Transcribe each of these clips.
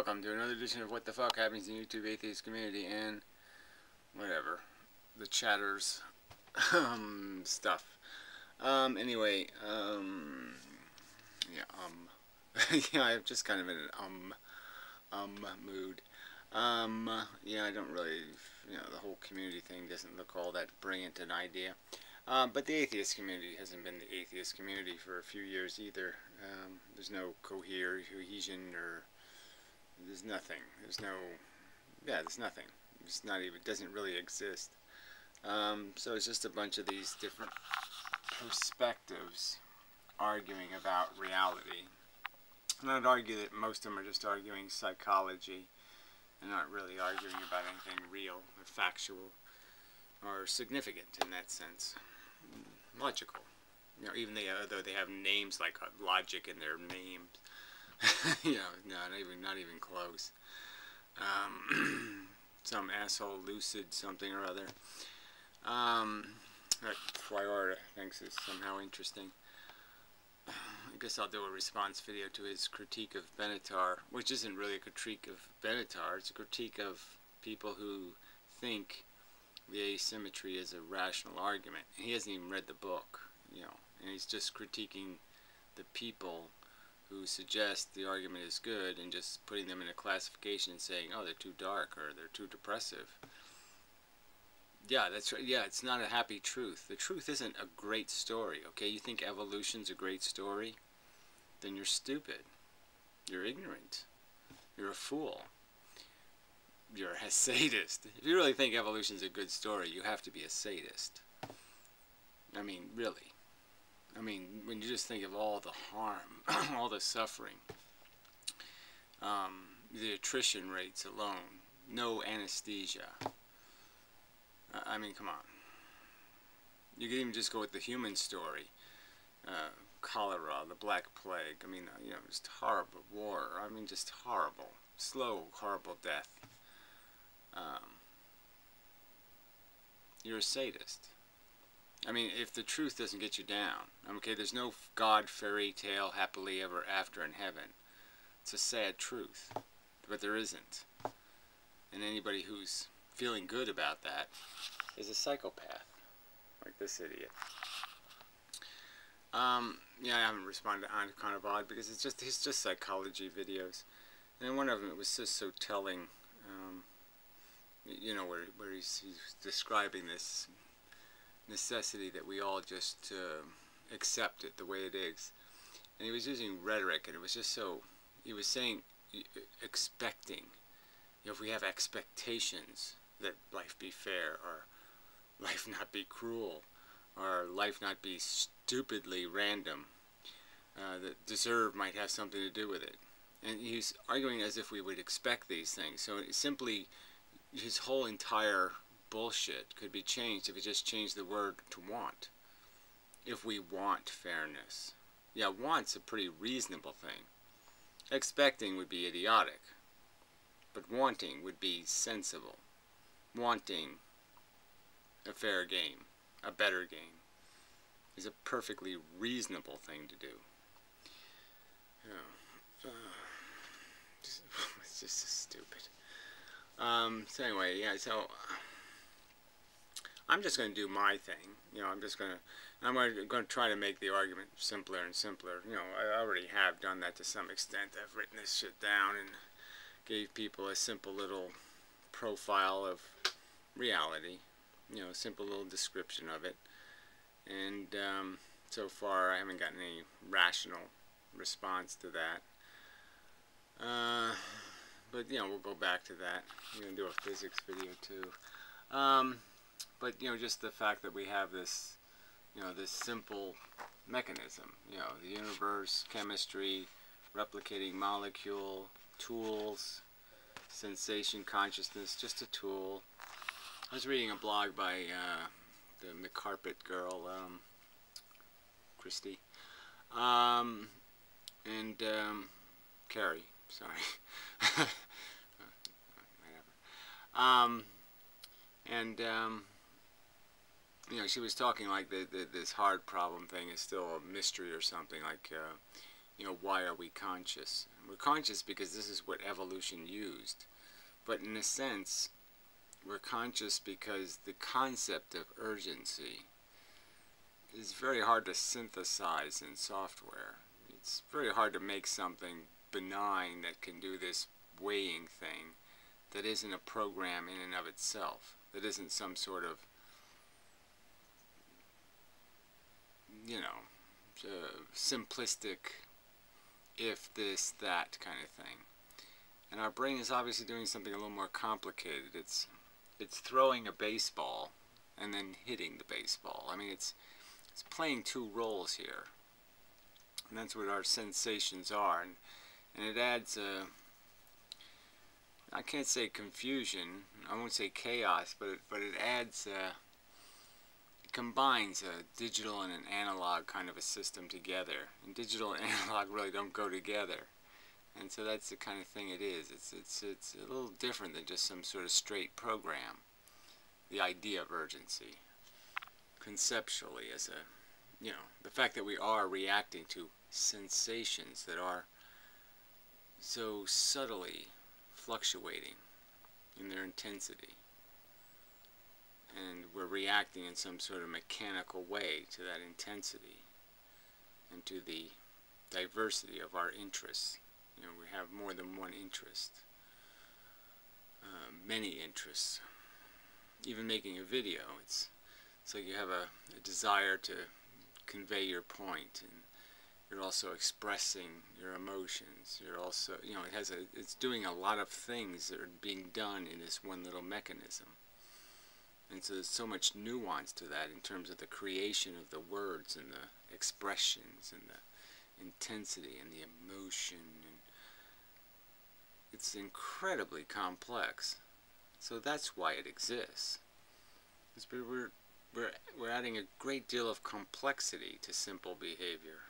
welcome to another edition of What the Fuck Happens in the YouTube Atheist Community and whatever, the chatters stuff. Anyway, yeah, yeah, I'm just kind of in an mood. Yeah, I don't really, the whole community thing doesn't look all that brilliant an idea. But the atheist community hasn't been the atheist community for a few years either. There's no cohesion, or there's nothing. There's nothing. It's not even, doesn't really exist. So it's just a bunch of these different perspectives arguing about reality. And I'd argue that most of them are just arguing psychology and not really arguing about anything real or factual or significant in that sense. Logical. Even though they have names like logic in their names. No, not even close. Some asshole Lucid something or other. That Florida thinks is somehow interesting. I guess I'll do a response video to his critique of Benatar, which isn't really a critique of Benatar. It's a critique of people who think the asymmetry is a rational argument. He hasn't even read the book, and he's just critiquing the people who suggest the argument is good and just putting them in a classification and saying, oh, they're too dark or they're too depressive. Yeah, that's right. Yeah, it's not a happy truth. The truth isn't a great story, okay? You think evolution's a great story? Then you're stupid. You're ignorant. You're a fool. You're a sadist. If you really think evolution's a good story, you have to be a sadist. I mean, really. I mean, when you just think of all the harm, all the suffering, the attrition rates alone, no anesthesia. I mean, come on. You could even just go with the human story. Cholera, the Black Plague. I mean, just horrible war. I mean, just horrible. Slow, horrible death. You're a sadist. I mean, if the truth doesn't get you down, okay, there's no God fairy tale happily ever after in heaven. It's a sad truth, but there isn't. And anybody who's feeling good about that is a psychopath, like this idiot. Yeah, I haven't responded on kind of odd because it's just psychology videos, and one of them, it was just so telling. Where he's describing this necessity that we all just accept it the way it is, and he was using rhetoric, and it was just so, he was saying, expecting, if we have expectations that life be fair, or life not be cruel, or life not be stupidly random, that deserve might have something to do with it. And he's arguing as if we would expect these things. So it simply, his whole entire bullshit could be changed if he just changed the word to want. If we want fairness. Yeah, want's a pretty reasonable thing. Expecting would be idiotic. But wanting would be sensible. Wanting a fair game, a better game, is a perfectly reasonable thing to do. It's just so stupid. So anyway, yeah, so I'm just going to do my thing. I'm going to try to make the argument simpler and simpler. I already have done that to some extent. I've written this shit down and gave people a simple little profile of reality. A simple little description of it. And so far I haven't gotten any rational response to that. But we'll go back to that. I'm going to do a physics video too. But just the fact that we have this, this simple mechanism, the universe, chemistry, replicating molecule, tools, sensation, consciousness, just a tool. I was reading a blog by the McCarpet girl, Christy, and Carrie, sorry. Whatever. She was talking like this hard problem thing is still a mystery or something, like, why are we conscious? We're conscious because this is what evolution used. But in a sense, we're conscious because the concept of urgency is very hard to synthesize in software. It's very hard to make something benign that can do this weighing thing that isn't a program in and of itself, that isn't some sort of, you know, simplistic if this, that kind of thing. And our brain is obviously doing something a little more complicated. It's throwing a baseball and then hitting the baseball. I mean, it's playing two roles here. And that's what our sensations are. And it adds I can't say confusion, I won't say chaos, but it adds, it combines a digital and an analog kind of a system together. And digital and analog really don't go together. And so that's the kind of thing it is. It's a little different than just some sort of straight program. The idea of urgency, conceptually, as a, you know, the fact that we are reacting to sensations that are so subtly fluctuating in their intensity, and we're reacting in some sort of mechanical way to that intensity and to the diversity of our interests. You know, we have more than one interest, many interests. Even making a video, it's like you have a desire to convey your point, and you're also expressing your emotions. You're also, you know, it's doing a lot of things that are being done in this one little mechanism. And so there's so much nuance to that in terms of the creation of the words and the expressions and the intensity and the emotion. And it's incredibly complex. So that's why it exists. We're adding a great deal of complexity to simple behavior.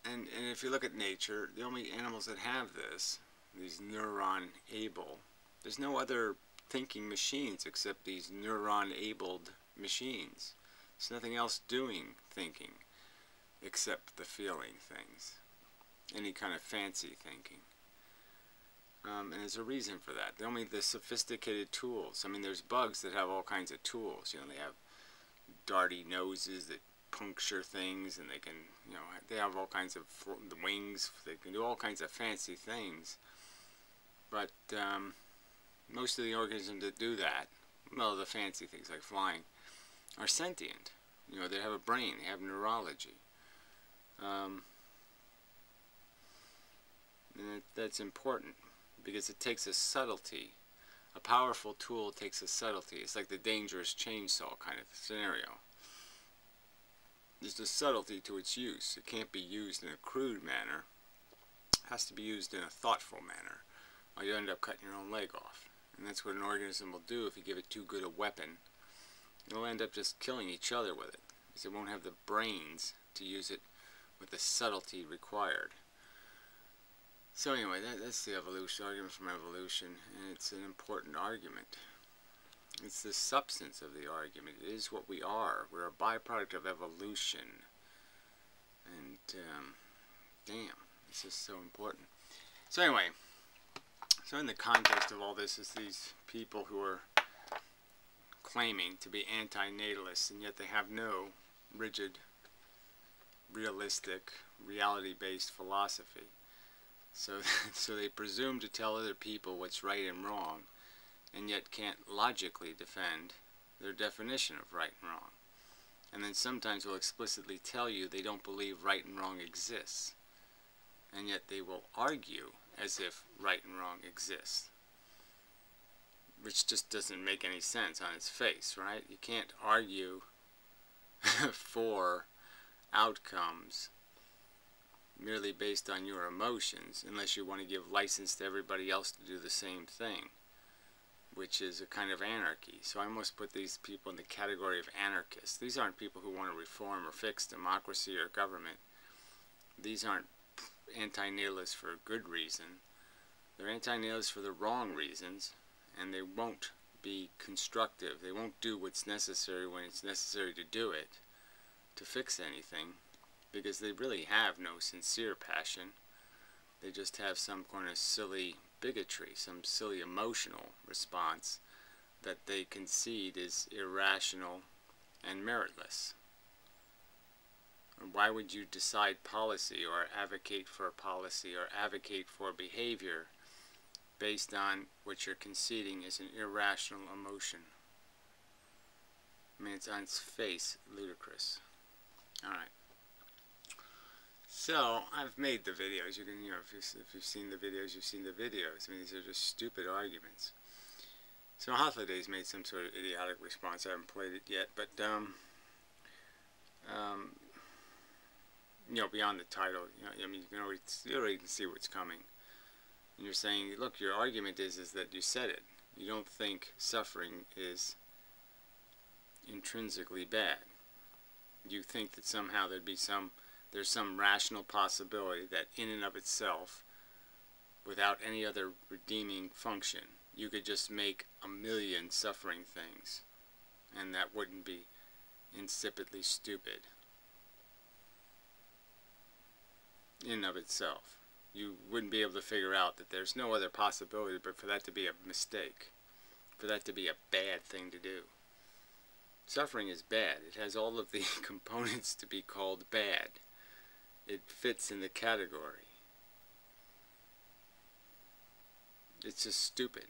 And if you look at nature, the only animals that have this, these neuron-able, there's no other thinking machines except these neuron-abled machines. There's nothing else doing thinking except the feeling things, any kind of fancy thinking. And there's a reason for that. Only the sophisticated tools. I mean, there's bugs that have all kinds of tools. You know, they have darty noses that puncture things, and they can, you know, they have all kinds of the wings. They can do all kinds of fancy things. But most of the organisms that do that, well, the fancy things like flying, are sentient. You know, they have a brain. They have neurology. And that's important, because it takes a subtlety. A powerful tool takes a subtlety. It's like the dangerous chainsaw kind of scenario. There's a subtlety to its use. It can't be used in a crude manner. It has to be used in a thoughtful manner, or you end up cutting your own leg off. And that's what an organism will do if you give it too good a weapon. It'll end up just killing each other with it, because it won't have the brains to use it with the subtlety required. So anyway, that's the argument from evolution, and it's an important argument. It's the substance of the argument. It is what we are. We're a byproduct of evolution. And, damn, this is so important. So anyway, so in the context of all this is these people who are claiming to be anti-natalists, and yet they have no rigid, realistic, reality-based philosophy. So they presume to tell other people what's right and wrong, and yet can't logically defend their definition of right and wrong. And then sometimes will explicitly tell you they don't believe right and wrong exists, and yet they will argue as if right and wrong exists, which just doesn't make any sense on its face, right? You can't argue for outcomes merely based on your emotions, unless you want to give license to everybody else to do the same thing, which is a kind of anarchy. So I almost put these people in the category of anarchists. These aren't people who want to reform or fix democracy or government. These aren't anti-natalists for a good reason. They're anti-natalists for the wrong reasons, and they won't be constructive. They won't do what's necessary when it's necessary to do it, to fix anything. because they really have no sincere passion. They just have some kind of silly bigotry, some silly emotional response that they concede is irrational and meritless. Why would you decide policy or advocate for a policy or advocate for behavior based on what you're conceding is an irrational emotion? I mean, it's on its face ludicrous. Alright. So, I've made the videos. You can, if you've seen the videos, you've seen the videos. I mean, these are just stupid arguments. So, Holidays made some sort of idiotic response. I haven't played it yet, but, beyond the title, I mean, you already can see what's coming. And you're saying, look, your argument is that you said it. You don't think suffering is intrinsically bad. You think that somehow there's some rational possibility that in and of itself, without any other redeeming function, you could just make a million suffering things, and that wouldn't be insipidly stupid in and of itself. You wouldn't be able to figure out that there's no other possibility but for that to be a mistake, for that to be a bad thing to do. Suffering is bad. It has all of the components to be called bad. It fits in the category. It's just stupid.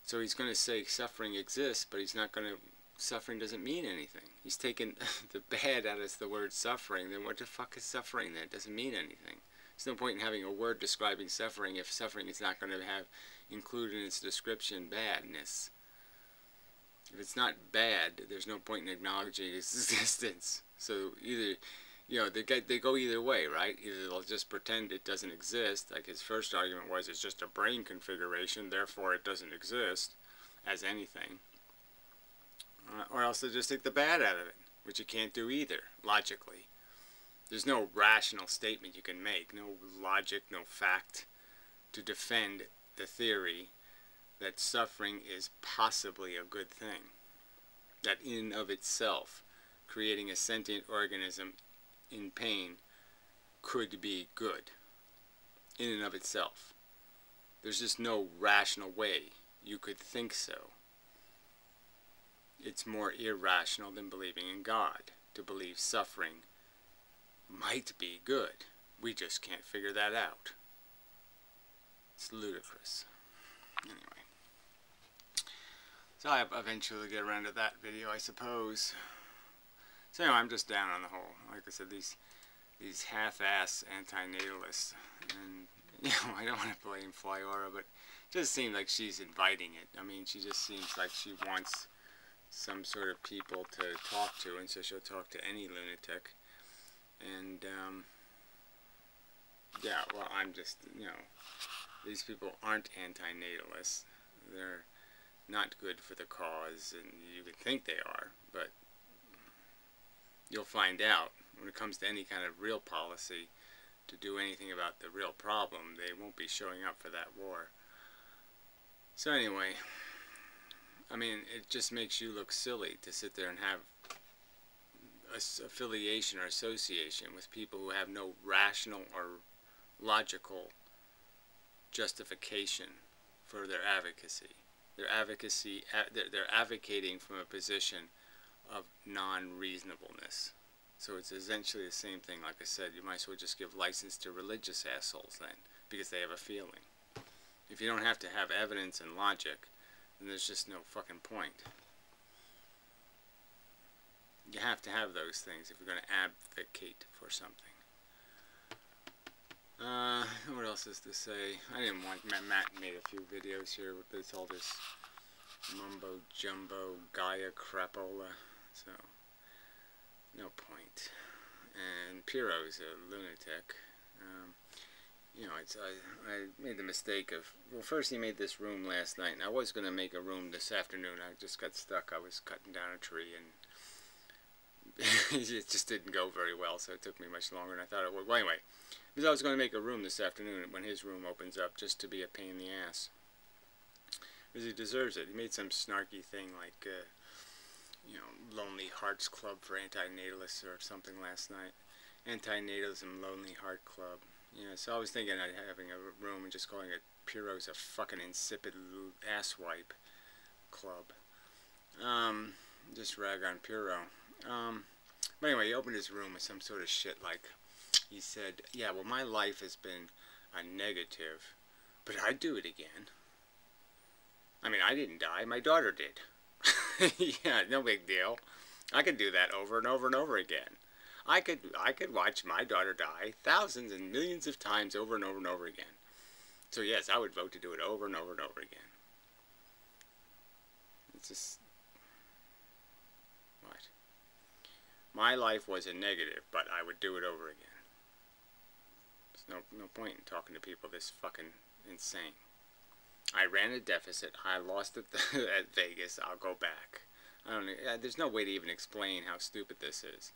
So he's going to say suffering exists, but he's not going to... Suffering doesn't mean anything. He's taken the bad out of the word suffering. Then what the fuck is suffering then? It doesn't mean anything. There's no point in having a word describing suffering if suffering is not going to have included in its description badness. If it's not bad, there's no point in acknowledging its existence. So either, they go either way, right? Either they'll just pretend it doesn't exist, like his first argument was it's just a brain configuration, therefore it doesn't exist as anything. Or else they'll just take the bad out of it, which you can't do either, logically. There's no rational statement you can make, no logic, no fact to defend the theory that suffering is possibly a good thing. That in and of itself, creating a sentient organism in pain could be good. In and of itself. There's just no rational way you could think so. It's more irrational than believing in God to believe suffering might be good. We just can't figure that out. It's ludicrous. Anyway. So I'll eventually get around to that video, I suppose. So anyway, I'm just down on the whole. Like I said, these half-ass anti-natalists, and I don't want to blame Flyora, but it just seems like she's inviting it. I mean, she just seems like she wants some sort of people to talk to, and so she'll talk to any lunatic. And yeah, well, I'm just, these people aren't anti-natalists. They're not good for the cause, and you would think they are, but you'll find out when it comes to any kind of real policy to do anything about the real problem. They won't be showing up for that war. So anyway, I mean, it just makes you look silly to sit there and have affiliation or association with people who have no rational or logical justification for their advocacy. They're advocating from a position of non-reasonableness. So it's essentially the same thing. Like I said, you might as well just give license to religious assholes then, because they have a feeling. If you don't have to have evidence and logic, then there's just no fucking point. You have to have those things if you're going to advocate for something. What else is to say? I didn't want... Matt made a few videos here with all this mumbo-jumbo Gaia crapola, so no point. And Piro's a lunatic. I made the mistake of... Well, first he made this room last night, and I was going to make a room this afternoon. I just got stuck. I was cutting down a tree, and it just didn't go very well, so it took me much longer than I thought it would. Well, anyway, because I was going to make a room this afternoon when his room opens up, just to be a pain in the ass. Because he deserves it. He made some snarky thing like, Lonely Hearts Club for Anti-Natalists or something last night. Anti-Natalism Lonely Heart Club. Yeah, so I was thinking of having a room and just calling it Piro's a fucking insipid asswipe club. Just rag on Piro. But anyway, he opened his room with some sort of shit like, he said, yeah, well, my life has been a negative, but I'd do it again. I mean, I didn't die, my daughter did. Yeah, no big deal. I could do that over and over and over again. I could watch my daughter die thousands and millions of times over and over and over again. So yes, I would vote to do it over and over and over again. It's just, what? My life was a negative, but I would do it over again. There's no point in talking to people this fucking insane. I ran a deficit. I lost it at Vegas. I'll go back. I don't know. There's no way to even explain how stupid this is.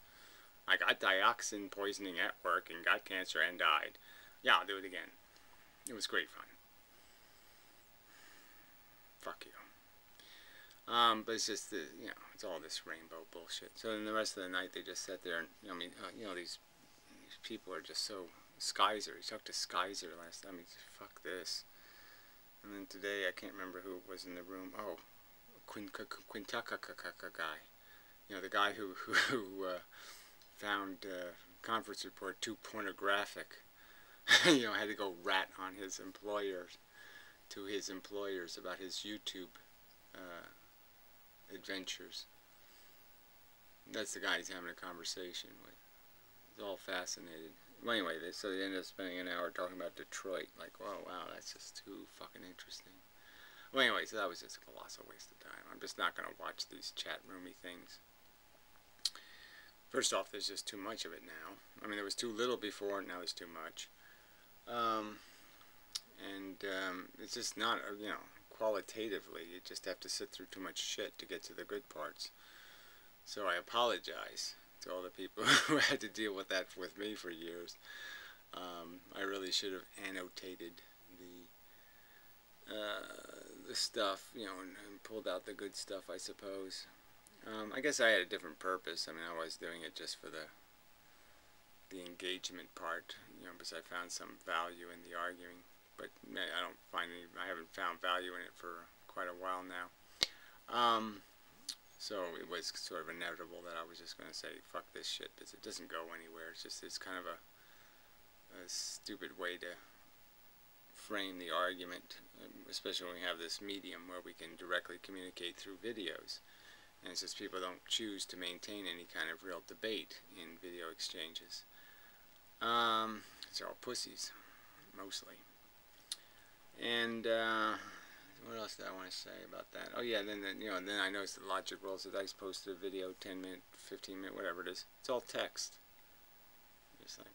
I got dioxin poisoning at work and got cancer and died. Yeah, I'll do it again. It was great fun. Fuck you. But it's just, it's all this rainbow bullshit. So then the rest of the night they just sat there and, these people are just so, Skyzer, he talked to Skyzer last time, fuck this. And then today, I can't remember who was in the room. Oh, Quintaka guy. The guy who found conference report too pornographic. Had to go rat on his employers, about his YouTube adventures. That's the guy he's having a conversation with. He's all fascinated. Well, anyway, so they ended up spending an hour talking about Detroit. Like, oh, wow, that's just too fucking interesting. Well, anyway, so that was just a colossal waste of time. I'm just not going to watch these chat roomy things. First off, there's just too much of it now. I mean, there was too little before, and now there's too much. It's just not, qualitatively, you just have to sit through too much shit to get to the good parts. So I apologize to all the people who had to deal with that with me for years. I really should have annotated the stuff, and pulled out the good stuff, I suppose. I guess I had a different purpose. I mean, I was doing it just for the engagement part, because I found some value in the arguing. But I haven't found value in it for quite a while now. So it was sort of inevitable that I was just going to say, fuck this shit, because it doesn't go anywhere. It's kind of a stupid way to frame the argument, especially when we have this medium where we can directly communicate through videos. And it's just people don't choose to maintain any kind of real debate in video exchanges. They're all pussies, mostly. And what else did I want to say about that? Oh yeah, then I noticed the logic rolls of dice posted a video, 10-minute, 15-minute, whatever it is. It's all text. Just like,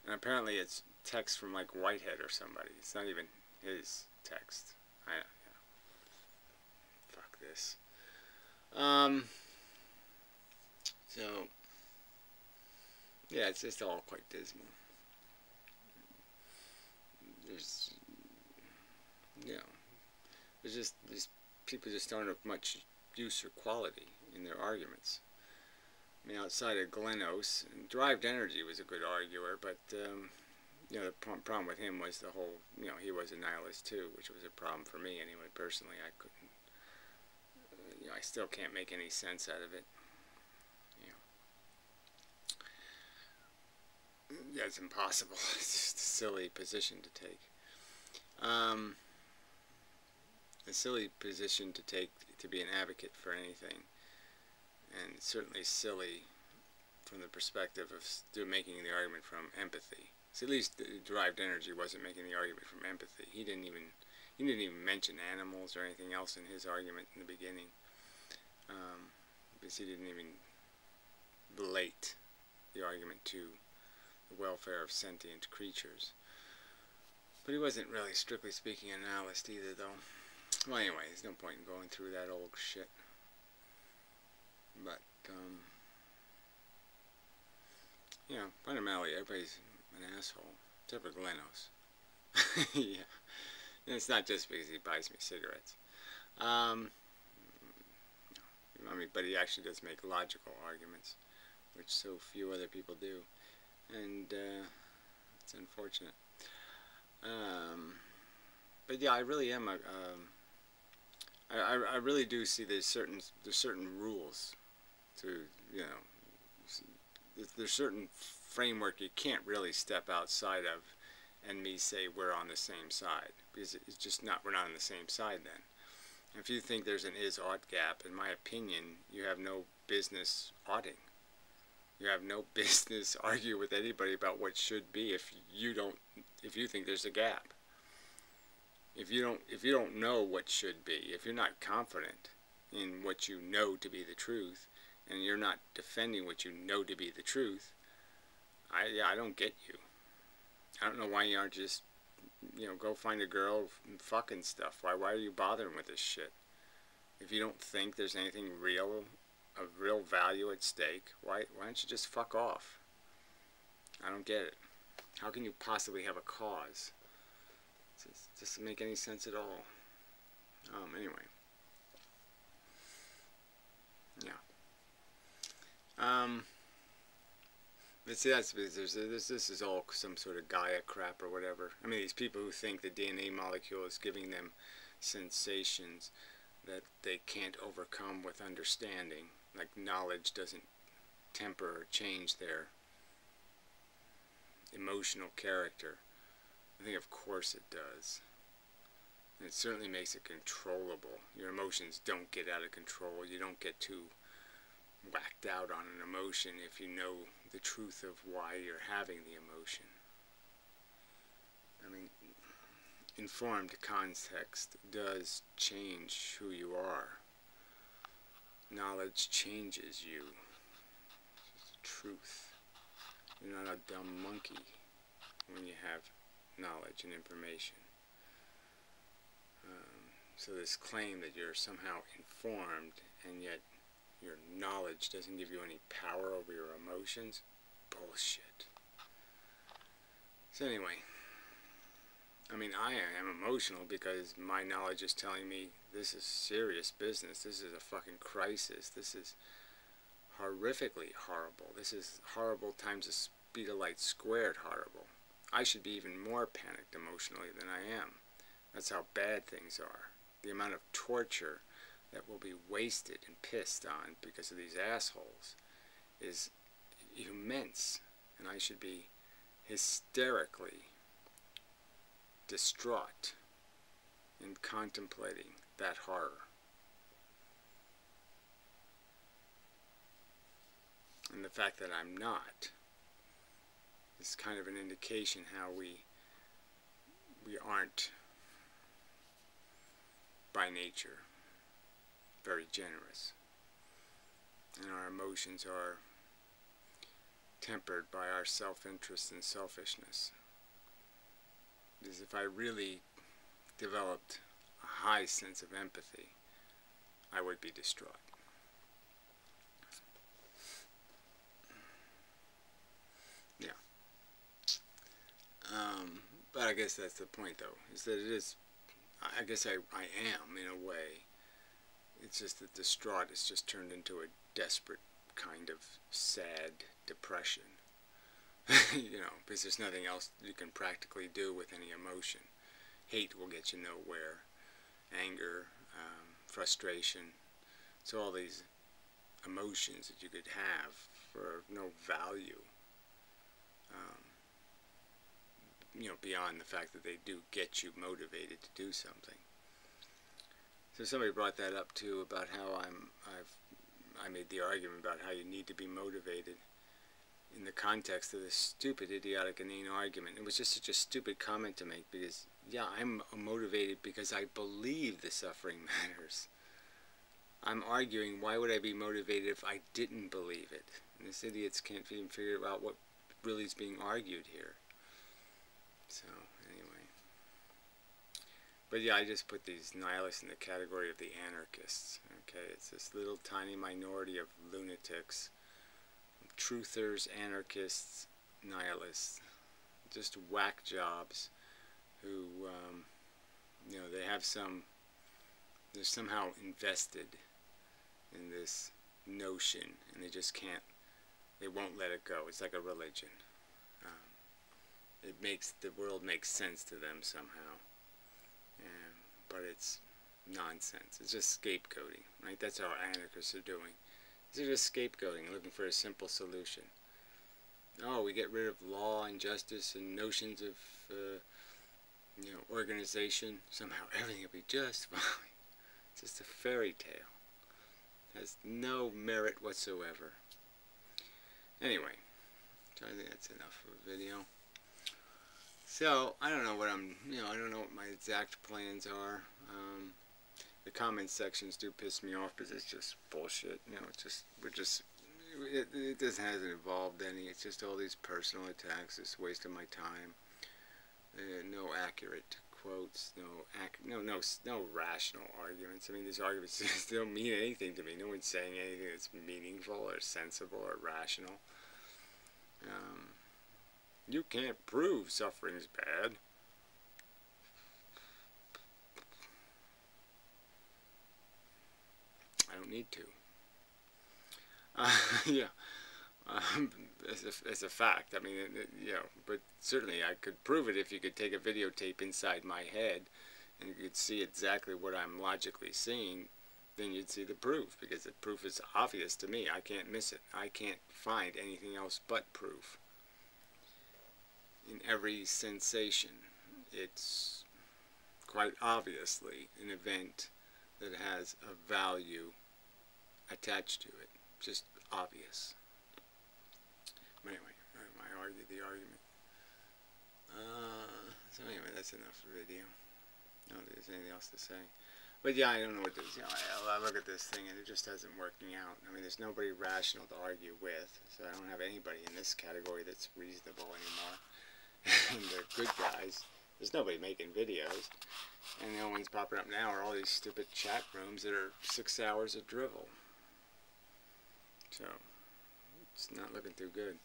and apparently it's text from like Whitehead or somebody. It's not even his text. Fuck this. So yeah, it's just all quite dismal. There's people just don't have much use or quality in their arguments. I mean, outside of Glenos, Derived Energy was a good arguer, but the problem with him was the whole, he was a nihilist too, which was a problem for me anyway. Personally, I couldn't, I still can't make any sense out of it. Yeah, it's impossible. It's just a silly position to take. A silly position to take to be an advocate for anything, and certainly silly from the perspective of making the argument from empathy. So at least Derived Energy wasn't making the argument from empathy. He didn't even mention animals or anything else in his argument in the beginning, because he didn't even relate the argument to the welfare of sentient creatures. But he wasn't really, strictly speaking, a nihilist either, though. Well, anyway, there's no point in going through that old shit. But, fundamentally, everybody's an asshole, except for Glenos. Yeah. And it's not just because he buys me cigarettes. But he actually does make logical arguments. which so few other people do, and it's unfortunate. But yeah, I really am I really do see there's certain rules to, you know, there's certain framework you can't really step outside of and me say we're on the same side, because it's just not, we're not on the same side then. If you think there's an is-ought gap, in my opinion, you have no business oughting. You have no business argue with anybody about what should be if you think there's a gap. If you don't know what should be, if you're not confident in what you know to be the truth, and you're not defending what you know to be the truth, I don't get you. I don't know why you aren't just, you know, go find a girl and fucking stuff. Why are you bothering with this shit? If you don't think there's anything real, of real value at stake, why don't you just fuck off? I don't get it. How can you possibly have a cause? It doesn't make any sense at all. Anyway. Yeah. But see, that's because this is all some sort of Gaia crap or whatever. I mean, these people who think the DNA molecule is giving them sensations that they can't overcome with understanding, like knowledge doesn't temper or change their emotional character. I think of course it does. And it certainly makes it controllable. Your emotions don't get out of control. You don't get too whacked out on an emotion if you know the truth of why you're having the emotion. I mean, informed context does change who you are. Knowledge changes you. It's truth. You're not a dumb monkey when you have knowledge and information. So this claim that you're somehow informed and yet your knowledge doesn't give you any power over your emotions, bullshit. So anyway, I mean, I am emotional because my knowledge is telling me this is serious business. This is a fucking crisis. This is horrifically horrible. This is horrible times the speed of light squared horrible. I should be even more panicked emotionally than I am. That's how bad things are. The amount of torture that will be wasted and pissed on because of these assholes is immense, and I should be hysterically distraught in contemplating that horror. And the fact that I'm not is kind of an indication how we aren't by nature very generous, and our emotions are tempered by our self-interest and selfishness. Because if I really developed a high sense of empathy, I would be distraught. Yeah. But I guess that's the point, though, is that it is, I guess I am, in a way. It's just that distraught has just turned into a desperate kind of sad depression. You know, because there's nothing else you can practically do with any emotion. Hate will get you nowhere. Anger, frustration. So all these emotions that you could have for no value. You know, beyond the fact that they do get you motivated to do something. So somebody brought that up too, about how I made the argument about how you need to be motivated in the context of this stupid, idiotic, inane argument. It was just such a stupid comment to make because, yeah, I'm motivated because I believe the suffering matters. I'm arguing, why would I be motivated if I didn't believe it? And these idiots can't even figure out what really is being argued here. So, anyway. But yeah, I just put these nihilists in the category of the anarchists. Okay, it's this little tiny minority of lunatics, truthers, anarchists, nihilists, just whack jobs who, you know, they're somehow invested in this notion, and they just can't They won't let it go. It's like a religion. It makes the world make sense to them somehow, but it's nonsense. It's just scapegoating, right? That's how anarchists are doing. They're just scapegoating and looking for a simple solution. Oh, we get rid of law and justice and notions of, organization. Somehow everything will be just fine. It's just a fairy tale. It has no merit whatsoever. Anyway, so I think that's enough of a video. So, I don't know what I don't know what my exact plans are. The comment sections do piss me off because it's just bullshit. It just hasn't evolved any. It's just all these personal attacks. It's wasting my time. No accurate quotes. No rational arguments. I mean, these arguments just don't mean anything to me. No one's saying anything that's meaningful or sensible or rational. You can't prove suffering's bad. I don't need to. Yeah. As a fact. I mean, but certainly I could prove it if you could take a videotape inside my head and you could see exactly what I'm logically seeing, then you'd see the proof, because the proof is obvious to me. I can't miss it. I can't find anything else but proof. In every sensation, it's quite obviously an event that has a value attached to it. Just obvious. But anyway, I argued the argument. So anyway, that's enough for the video. I don't think there's anything else to say. But yeah, I don't know what this, I look at this thing and it just isn't working out. I mean, there's nobody rational to argue with, so I don't have anybody in this category that's reasonable anymore. And the good guys, there's nobody making videos, and the only ones popping up now are all these stupid chat rooms that are 6 hours of drivel. So it's not looking too good.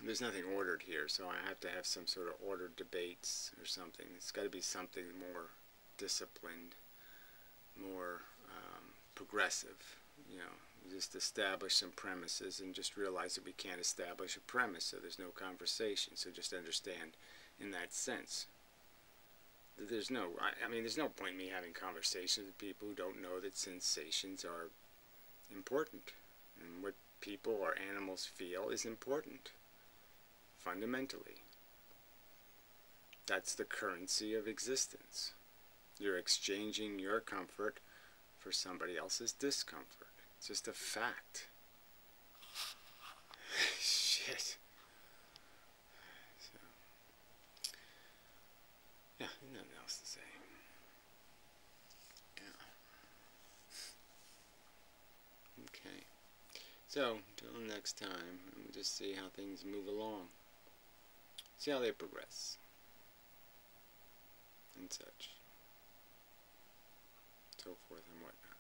There's nothing ordered here, so I have to have some sort of ordered debates or something. It's got to be something more disciplined, more progressive, just establish some premises and just realize that we can't establish a premise, so there's no conversation. So just understand in that sense that there's no point in me having conversations with people who don't know that sensations are important, and what people or animals feel is important fundamentally. That's the currency of existence. You're exchanging your comfort for somebody else's discomfort. It's just a fact. Shit. So, yeah, nothing else to say. Yeah. Okay. So, until next time, we'll just see how things move along. See how they progress. And such. So forth and whatnot.